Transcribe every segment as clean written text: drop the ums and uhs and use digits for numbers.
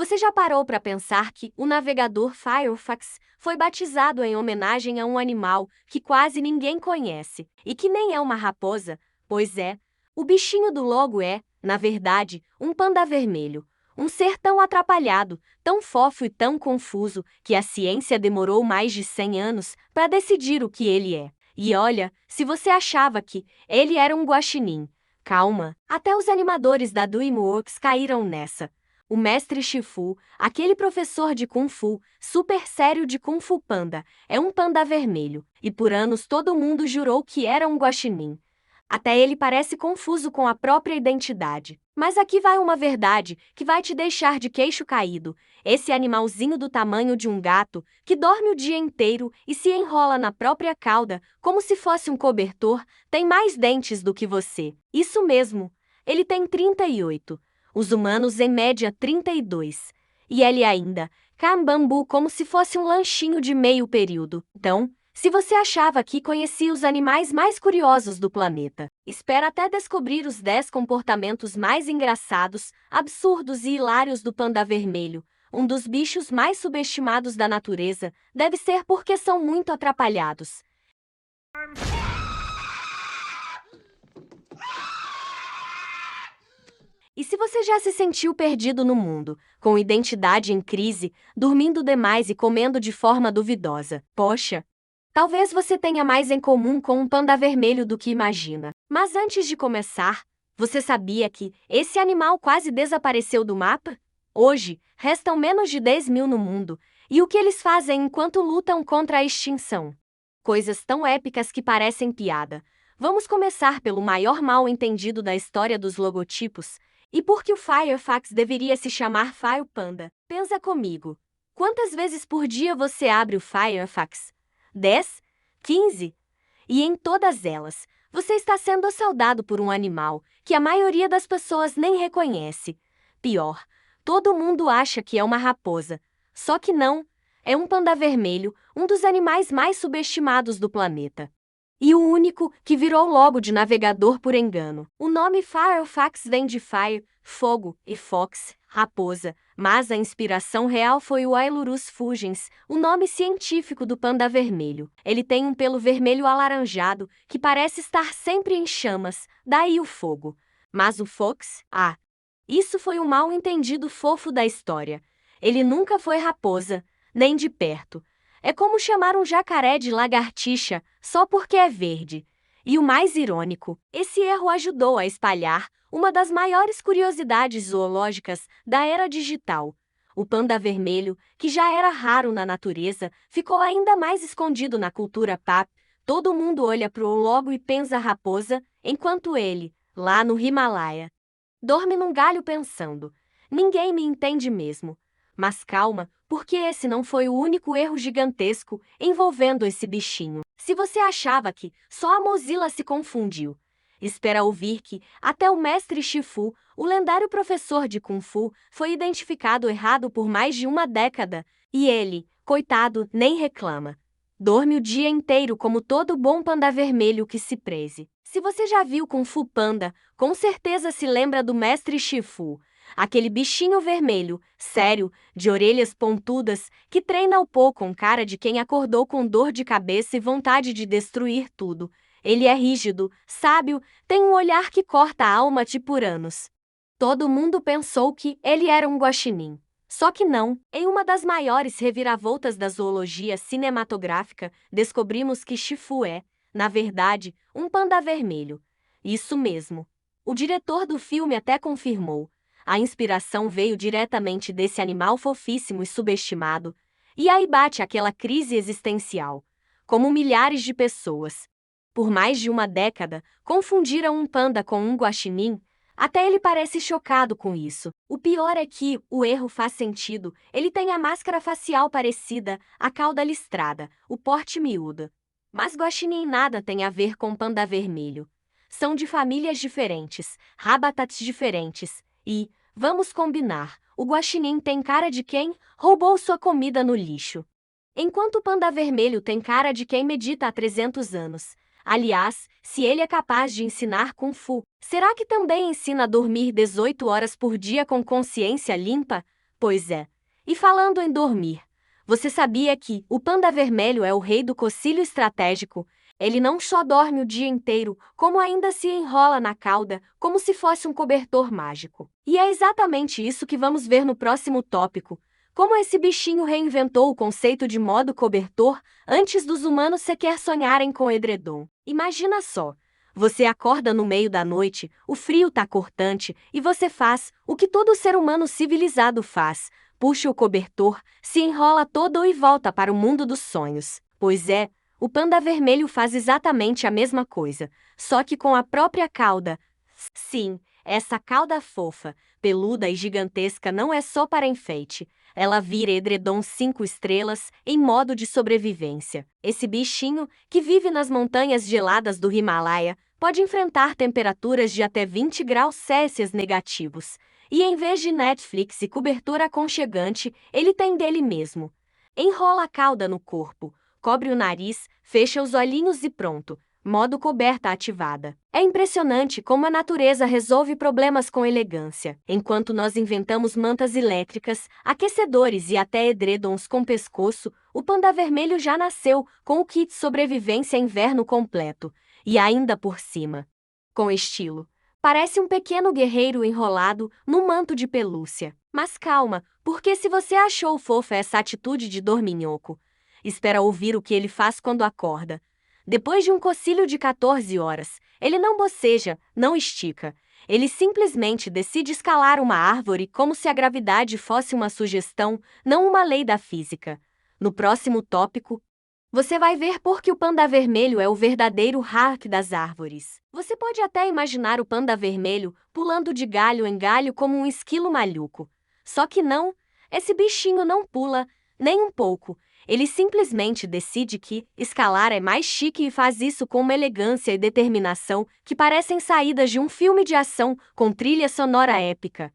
Você já parou para pensar que o navegador Firefox foi batizado em homenagem a um animal que quase ninguém conhece e que nem é uma raposa? Pois é, o bichinho do logo é, na verdade, um panda vermelho. Um ser tão atrapalhado, tão fofo e tão confuso que a ciência demorou mais de 100 anos para decidir o que ele é. E olha, se você achava que ele era um guaxinim, calma, até os animadores da DreamWorks caíram nessa. O mestre Shifu, aquele professor de Kung Fu, super sério de Kung Fu Panda, é um panda vermelho, e por anos todo mundo jurou que era um guaxinim. Até ele parece confuso com a própria identidade. Mas aqui vai uma verdade que vai te deixar de queixo caído. Esse animalzinho do tamanho de um gato, que dorme o dia inteiro e se enrola na própria cauda, como se fosse um cobertor, tem mais dentes do que você. Isso mesmo, ele tem 38. Os humanos, em média, 32. E ele ainda, cambambu como se fosse um lanchinho de meio período. Então, se você achava que conhecia os animais mais curiosos do planeta, espera até descobrir os 10 comportamentos mais engraçados, absurdos e hilários do panda vermelho. Um dos bichos mais subestimados da natureza, deve ser porque são muito atrapalhados. E se você já se sentiu perdido no mundo, com identidade em crise, dormindo demais e comendo de forma duvidosa, poxa, talvez você tenha mais em comum com um panda vermelho do que imagina. Mas antes de começar, você sabia que esse animal quase desapareceu do mapa? Hoje, restam menos de 10 mil no mundo, e o que eles fazem enquanto lutam contra a extinção? Coisas tão épicas que parecem piada. Vamos começar pelo maior mal-entendido da história dos logotipos. E por que o Firefox deveria se chamar Fire Panda? Pensa comigo. Quantas vezes por dia você abre o Firefox? 10? 15? E em todas elas, você está sendo assaltado por um animal que a maioria das pessoas nem reconhece. Pior, todo mundo acha que é uma raposa. Só que não, é um panda vermelho, um dos animais mais subestimados do planeta. E o único que virou logo de navegador por engano. O nome Firefox vem de fire, fogo, e fox, raposa, mas a inspiração real foi o Ailurus fugens, o nome científico do panda vermelho. Ele tem um pelo vermelho alaranjado que parece estar sempre em chamas, daí o fogo. Mas o fox, isso foi o mal-entendido fofo da história. Ele nunca foi raposa, nem de perto. É como chamar um jacaré de lagartixa só porque é verde. E o mais irônico, esse erro ajudou a espalhar uma das maiores curiosidades zoológicas da era digital. O panda vermelho, que já era raro na natureza, ficou ainda mais escondido na cultura pop. Todo mundo olha para o logo e pensa raposa, enquanto ele, lá no Himalaia, dorme num galho pensando: ninguém me entende mesmo. Mas calma, porque esse não foi o único erro gigantesco envolvendo esse bichinho. Se você achava que só a Mozilla se confundiu, espera ouvir que até o mestre Shifu, o lendário professor de Kung Fu, foi identificado errado por mais de uma década, e ele, coitado, nem reclama. Dorme o dia inteiro como todo bom panda vermelho que se preze. Se você já viu Kung Fu Panda, com certeza se lembra do mestre Shifu. Aquele bichinho vermelho, sério, de orelhas pontudas, que treina o Po com cara de quem acordou com dor de cabeça e vontade de destruir tudo. Ele é rígido, sábio, tem um olhar que corta a alma tipo Uranus. Todo mundo pensou que ele era um guaxinim. Só que não. Em uma das maiores reviravoltas da zoologia cinematográfica, descobrimos que Shifu é, na verdade, um panda vermelho. Isso mesmo. O diretor do filme até confirmou. A inspiração veio diretamente desse animal fofíssimo e subestimado. E aí bate aquela crise existencial. Como milhares de pessoas, por mais de uma década, confundiram um panda com um guaxinim. Até ele parece chocado com isso. O pior é que o erro faz sentido. Ele tem a máscara facial parecida, a cauda listrada, o porte miúdo. Mas guaxinim nada tem a ver com panda vermelho. São de famílias diferentes, habitats diferentes e, vamos combinar, o guaxinim tem cara de quem roubou sua comida no lixo. Enquanto o panda vermelho tem cara de quem medita há 300 anos. Aliás, se ele é capaz de ensinar Kung Fu, será que também ensina a dormir 18 horas por dia com consciência limpa? Pois é. E falando em dormir, você sabia que o panda vermelho é o rei do cocílio estratégico? Ele não só dorme o dia inteiro, como ainda se enrola na cauda, como se fosse um cobertor mágico. E é exatamente isso que vamos ver no próximo tópico. Como esse bichinho reinventou o conceito de modo cobertor antes dos humanos sequer sonharem com edredom. Imagina só. Você acorda no meio da noite, o frio tá cortante, e você faz o que todo ser humano civilizado faz. Puxa o cobertor, se enrola todo e volta para o mundo dos sonhos. Pois é, o panda vermelho faz exatamente a mesma coisa, só que com a própria cauda. Sim, essa cauda fofa, peluda e gigantesca não é só para enfeite. Ela vira edredom 5 estrelas em modo de sobrevivência. Esse bichinho, que vive nas montanhas geladas do Himalaia, pode enfrentar temperaturas de até 20 graus Celsius negativos. E em vez de Netflix e cobertura aconchegante, ele tem dele mesmo. Enrola a cauda no corpo, cobre o nariz, fecha os olhinhos e pronto. Modo coberta ativada. É impressionante como a natureza resolve problemas com elegância. Enquanto nós inventamos mantas elétricas, aquecedores e até edredons com pescoço, o panda vermelho já nasceu com o kit sobrevivência inverno completo. E ainda por cima. Com estilo. Parece um pequeno guerreiro enrolado num manto de pelúcia. Mas calma, porque se você achou fofa essa atitude de dorminhoco, espera ouvir o que ele faz quando acorda. Depois de um cocílio de 14 horas, ele não boceja, não estica. Ele simplesmente decide escalar uma árvore como se a gravidade fosse uma sugestão, não uma lei da física. No próximo tópico, você vai ver por que o panda vermelho é o verdadeiro hack das árvores. Você pode até imaginar o panda vermelho pulando de galho em galho como um esquilo maluco. Só que não, esse bichinho não pula, nem um pouco. Ele simplesmente decide que escalar é mais chique e faz isso com uma elegância e determinação que parecem saídas de um filme de ação com trilha sonora épica.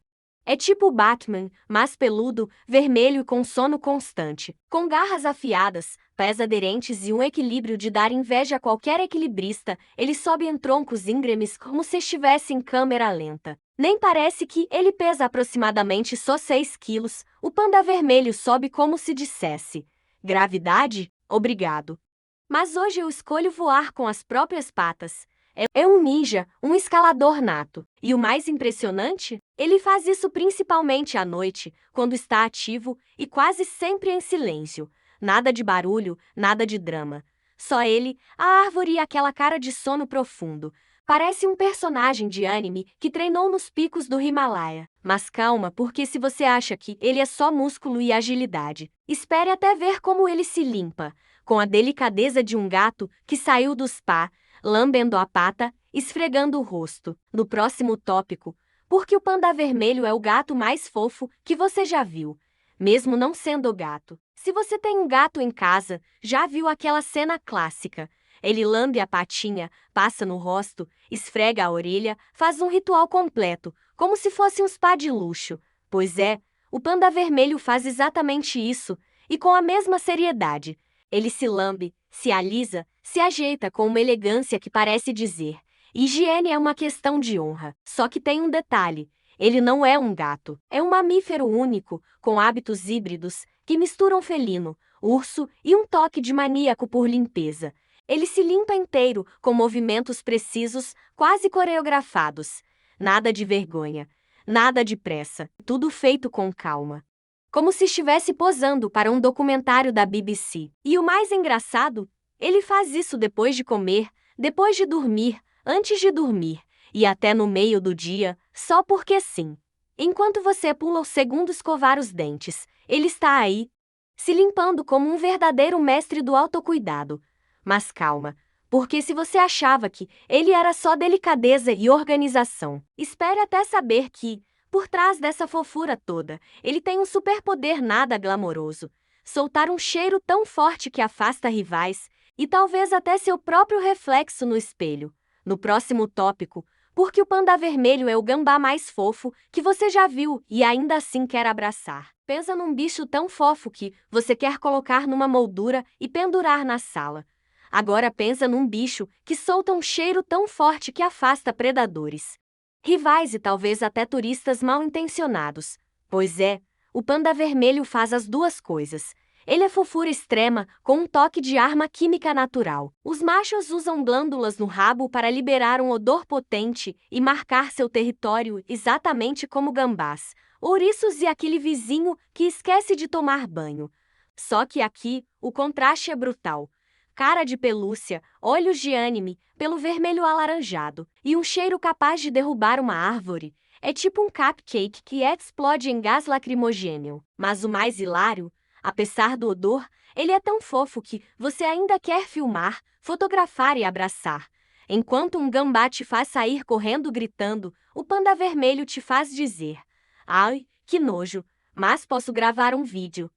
É tipo o Batman, mas peludo, vermelho e com sono constante. Com garras afiadas, pés aderentes e um equilíbrio de dar inveja a qualquer equilibrista, ele sobe em troncos íngremes como se estivesse em câmera lenta. Nem parece que ele pesa aproximadamente só 6 quilos. O panda vermelho sobe como se dissesse: gravidade? Obrigado. Mas hoje eu escolho voar com as próprias patas. É um ninja, um escalador nato. E o mais impressionante? Ele faz isso principalmente à noite, quando está ativo e quase sempre em silêncio. Nada de barulho, nada de drama. Só ele, a árvore e aquela cara de sono profundo. Parece um personagem de anime que treinou nos picos do Himalaia. Mas calma, porque se você acha que ele é só músculo e agilidade, espere até ver como ele se limpa, com a delicadeza de um gato que saiu do spa, lambendo a pata, esfregando o rosto. No próximo tópico, porque o panda vermelho é o gato mais fofo que você já viu, mesmo não sendo gato. Se você tem um gato em casa, já viu aquela cena clássica. Ele lambe a patinha, passa no rosto, esfrega a orelha, faz um ritual completo, como se fosse um spa de luxo. Pois é, o panda vermelho faz exatamente isso, e com a mesma seriedade. Ele se lambe, se alisa, se ajeita com uma elegância que parece dizer: higiene é uma questão de honra. Só que tem um detalhe: ele não é um gato. É um mamífero único, com hábitos híbridos, que misturam felino, urso e um toque de maníaco por limpeza. Ele se limpa inteiro, com movimentos precisos, quase coreografados. Nada de vergonha, nada de pressa, tudo feito com calma. Como se estivesse posando para um documentário da BBC. E o mais engraçado? Ele faz isso depois de comer, depois de dormir, antes de dormir, e até no meio do dia, só porque sim. Enquanto você pula o segundo escovar os dentes, ele está aí, se limpando como um verdadeiro mestre do autocuidado. Mas calma, porque se você achava que ele era só delicadeza e organização, espere até saber que, por trás dessa fofura toda, ele tem um superpoder nada glamouroso: soltar um cheiro tão forte que afasta rivais e talvez até seu próprio reflexo no espelho. No próximo tópico, porque o panda vermelho é o gambá mais fofo que você já viu e ainda assim quer abraçar. Pensa num bicho tão fofo que você quer colocar numa moldura e pendurar na sala. Agora pensa num bicho que solta um cheiro tão forte que afasta predadores, rivais e talvez até turistas mal intencionados. Pois é, o panda vermelho faz as duas coisas. Ele é fofura extrema, com um toque de arma química natural. Os machos usam glândulas no rabo para liberar um odor potente e marcar seu território exatamente como gambás, ouriços e aquele vizinho que esquece de tomar banho. Só que aqui, o contraste é brutal. Cara de pelúcia, olhos de anime, pelo vermelho alaranjado e um cheiro capaz de derrubar uma árvore. É tipo um cupcake que explode em gás lacrimogêneo. Mas o mais hilário, apesar do odor, ele é tão fofo que você ainda quer filmar, fotografar e abraçar. Enquanto um gambá te faz sair correndo gritando, o panda vermelho te faz dizer: "Ai, que nojo, mas posso gravar um vídeo."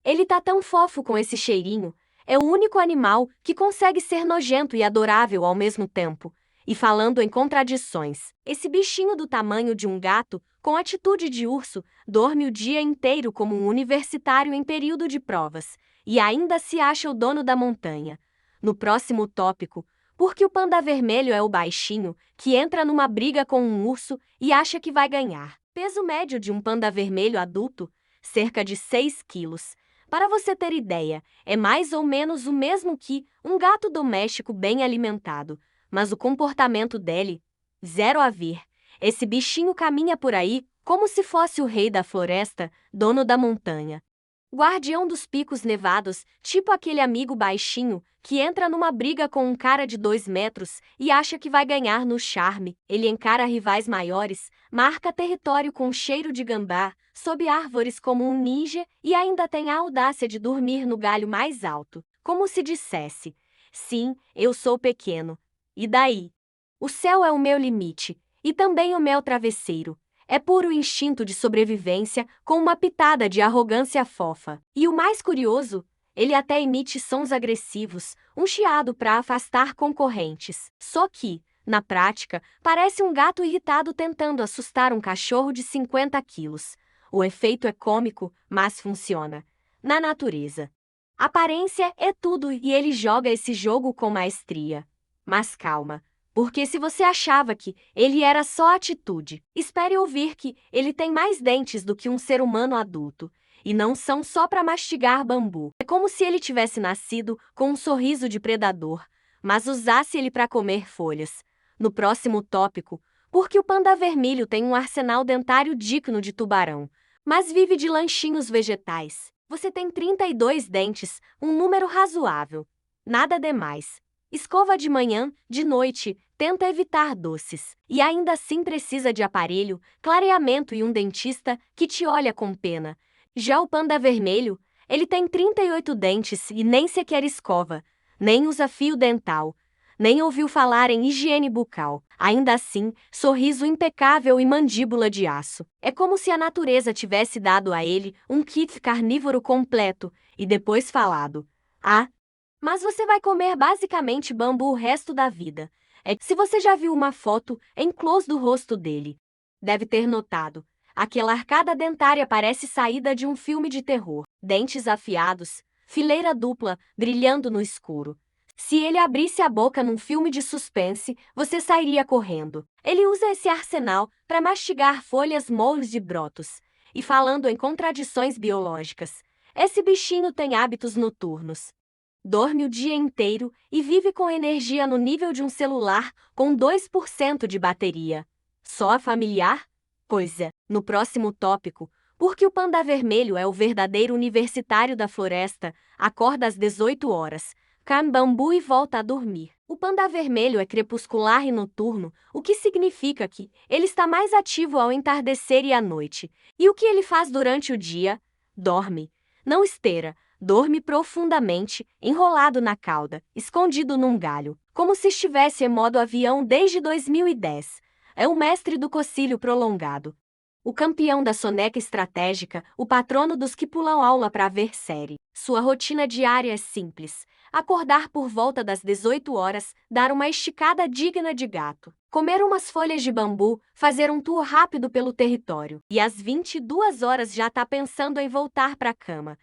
Ele tá tão fofo com esse cheirinho. É o único animal que consegue ser nojento e adorável ao mesmo tempo. E falando em contradições, esse bichinho do tamanho de um gato, com atitude de urso, dorme o dia inteiro como um universitário em período de provas, e ainda se acha o dono da montanha. No próximo tópico, porque o panda vermelho é o baixinho que entra numa briga com um urso e acha que vai ganhar. Peso médio de um panda vermelho adulto, cerca de 6 quilos. Para você ter ideia, é mais ou menos o mesmo que um gato doméstico bem alimentado, mas o comportamento dele, zero a ver. Esse bichinho caminha por aí como se fosse o rei da floresta, dono da montanha. Guardião dos picos nevados, tipo aquele amigo baixinho que entra numa briga com um cara de 2 metros e acha que vai ganhar no charme. Ele encara rivais maiores, marca território com cheiro de gambá, sob árvores como um ninja e ainda tem a audácia de dormir no galho mais alto, como se dissesse: "Sim, eu sou pequeno. E daí? O céu é o meu limite, e também o meu travesseiro." É puro instinto de sobrevivência com uma pitada de arrogância fofa. E o mais curioso, ele até emite sons agressivos, um chiado para afastar concorrentes. Só que, na prática, parece um gato irritado tentando assustar um cachorro de 50 quilos. O efeito é cômico, mas funciona. Na natureza, aparência é tudo e ele joga esse jogo com maestria. Mas calma. Porque se você achava que ele era só atitude, espere ouvir que ele tem mais dentes do que um ser humano adulto. E não são só para mastigar bambu. É como se ele tivesse nascido com um sorriso de predador, mas usasse ele para comer folhas. No próximo tópico, porque o panda vermelho tem um arsenal dentário digno de tubarão, mas vive de lanchinhos vegetais. Você tem 32 dentes, um número razoável. Nada demais. Escova de manhã, de noite, tenta evitar doces. E ainda assim precisa de aparelho, clareamento e um dentista que te olha com pena. Já o panda vermelho, ele tem 38 dentes e nem sequer escova, nem usa fio dental, nem ouviu falar em higiene bucal. Ainda assim, sorriso impecável e mandíbula de aço. É como se a natureza tivesse dado a ele um kit carnívoro completo e depois falado: "Ah, mas você vai comer basicamente bambu o resto da vida." Se você já viu uma foto em close do rosto dele, deve ter notado. Aquela arcada dentária parece saída de um filme de terror. Dentes afiados, fileira dupla, brilhando no escuro. Se ele abrisse a boca num filme de suspense, você sairia correndo. Ele usa esse arsenal para mastigar folhas moles de brotos. E falando em contradições biológicas, esse bichinho tem hábitos noturnos. Dorme o dia inteiro e vive com energia no nível de um celular com 2% de bateria. Só a familiar? Pois é. No próximo tópico, porque o panda vermelho é o verdadeiro universitário da floresta, acorda às 18 horas, come bambu e volta a dormir. O panda vermelho é crepuscular e noturno, o que significa que ele está mais ativo ao entardecer e à noite. E o que ele faz durante o dia? Dorme. Não esteira. Dorme profundamente, enrolado na cauda, escondido num galho, como se estivesse em modo avião desde 2010. É o mestre do cocílio prolongado. O campeão da soneca estratégica, o patrono dos que pulam aula para ver série. Sua rotina diária é simples: acordar por volta das 18 horas, dar uma esticada digna de gato, comer umas folhas de bambu, fazer um tour rápido pelo território. E às 22 horas já está pensando em voltar para a cama.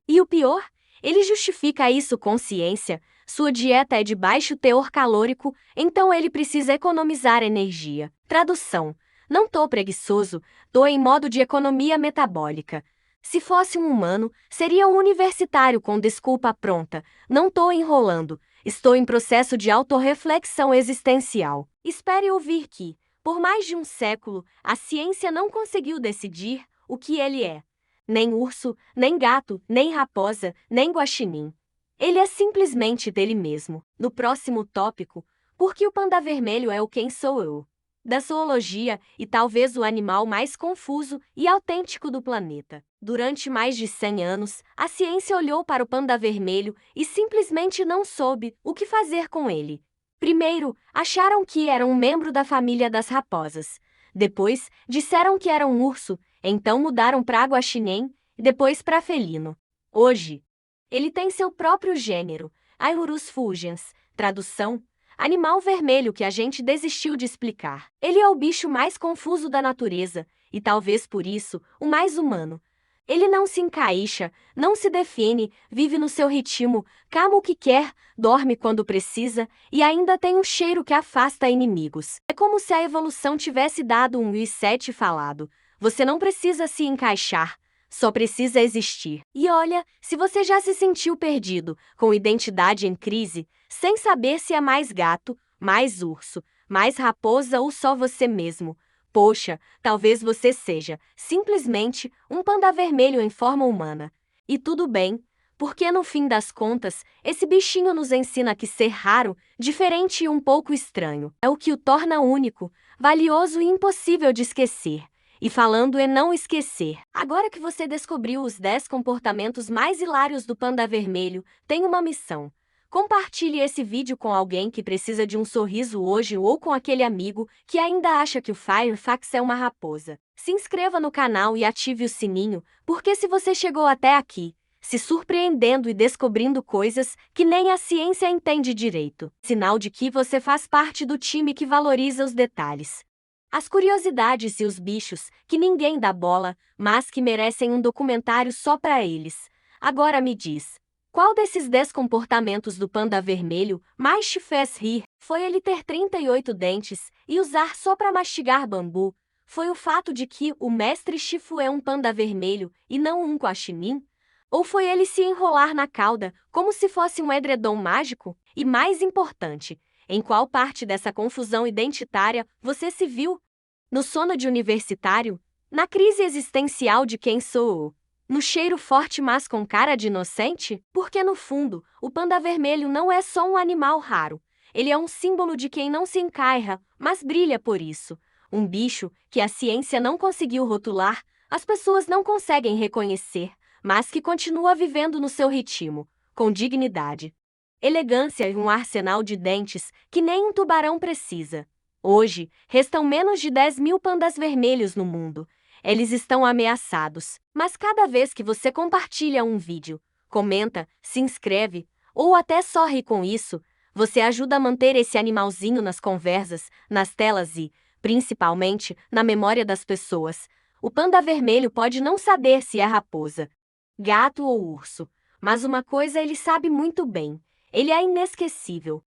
E o pior, ele justifica isso com ciência. Sua dieta é de baixo teor calórico, então ele precisa economizar energia. Tradução: não tô preguiçoso, tô em modo de economia metabólica. Se fosse um humano, seria um universitário com desculpa pronta. Não tô enrolando. Estou em processo de autorreflexão existencial. Espere ouvir que, por mais de um século, a ciência não conseguiu decidir o que ele é. Nem urso, nem gato, nem raposa, nem guaxinim. Ele é simplesmente dele mesmo. No próximo tópico, por que o panda vermelho é o quem sou eu? Da zoologia e talvez o animal mais confuso e autêntico do planeta. Durante mais de 100 anos, a ciência olhou para o panda vermelho e simplesmente não soube o que fazer com ele. Primeiro, acharam que era um membro da família das raposas. Depois, disseram que era um urso, então mudaram para guaxinim e depois para felino. Hoje, ele tem seu próprio gênero, Aurus fulgens, tradução: animal vermelho que a gente desistiu de explicar. Ele é o bicho mais confuso da natureza, e talvez por isso, o mais humano. Ele não se encaixa, não se define, vive no seu ritmo, cama o que quer, dorme quando precisa e ainda tem um cheiro que afasta inimigos. É como se a evolução tivesse dado um reset falado. Você não precisa se encaixar, só precisa existir. E olha, se você já se sentiu perdido, com identidade em crise, sem saber se é mais gato, mais urso, mais raposa ou só você mesmo, poxa, talvez você seja, simplesmente, um panda vermelho em forma humana. E tudo bem, porque no fim das contas, esse bichinho nos ensina que ser raro, diferente e um pouco estranho, é o que o torna único, valioso e impossível de esquecer. E falando em não esquecer, agora que você descobriu os 10 comportamentos mais hilários do panda vermelho, tem uma missão. Compartilhe esse vídeo com alguém que precisa de um sorriso hoje ou com aquele amigo que ainda acha que o Firefox é uma raposa. Se inscreva no canal e ative o sininho, porque se você chegou até aqui, se surpreendendo e descobrindo coisas que nem a ciência entende direito, sinal de que você faz parte do time que valoriza os detalhes. As curiosidades e os bichos que ninguém dá bola, mas que merecem um documentário só para eles. Agora me diz, qual desses 10 comportamentos do panda vermelho mais te fez rir? Foi ele ter 38 dentes e usar só para mastigar bambu? Foi o fato de que o mestre Shifu é um panda vermelho e não um guaxinim? Ou foi ele se enrolar na cauda como se fosse um edredom mágico? E mais importante, em qual parte dessa confusão identitária você se viu? No sono de universitário? Na crise existencial de quem sou? No cheiro forte mas com cara de inocente? Porque no fundo, o panda vermelho não é só um animal raro. Ele é um símbolo de quem não se encaixa, mas brilha por isso. Um bicho que a ciência não conseguiu rotular, as pessoas não conseguem reconhecer, mas que continua vivendo no seu ritmo, com dignidade, elegância e um arsenal de dentes que nem um tubarão precisa. Hoje, restam menos de 10 mil pandas vermelhos no mundo. Eles estão ameaçados, mas cada vez que você compartilha um vídeo, comenta, se inscreve, ou até só ri com isso, você ajuda a manter esse animalzinho nas conversas, nas telas e, principalmente, na memória das pessoas. O panda vermelho pode não saber se é raposa, gato ou urso, mas uma coisa ele sabe muito bem: ele é inesquecível.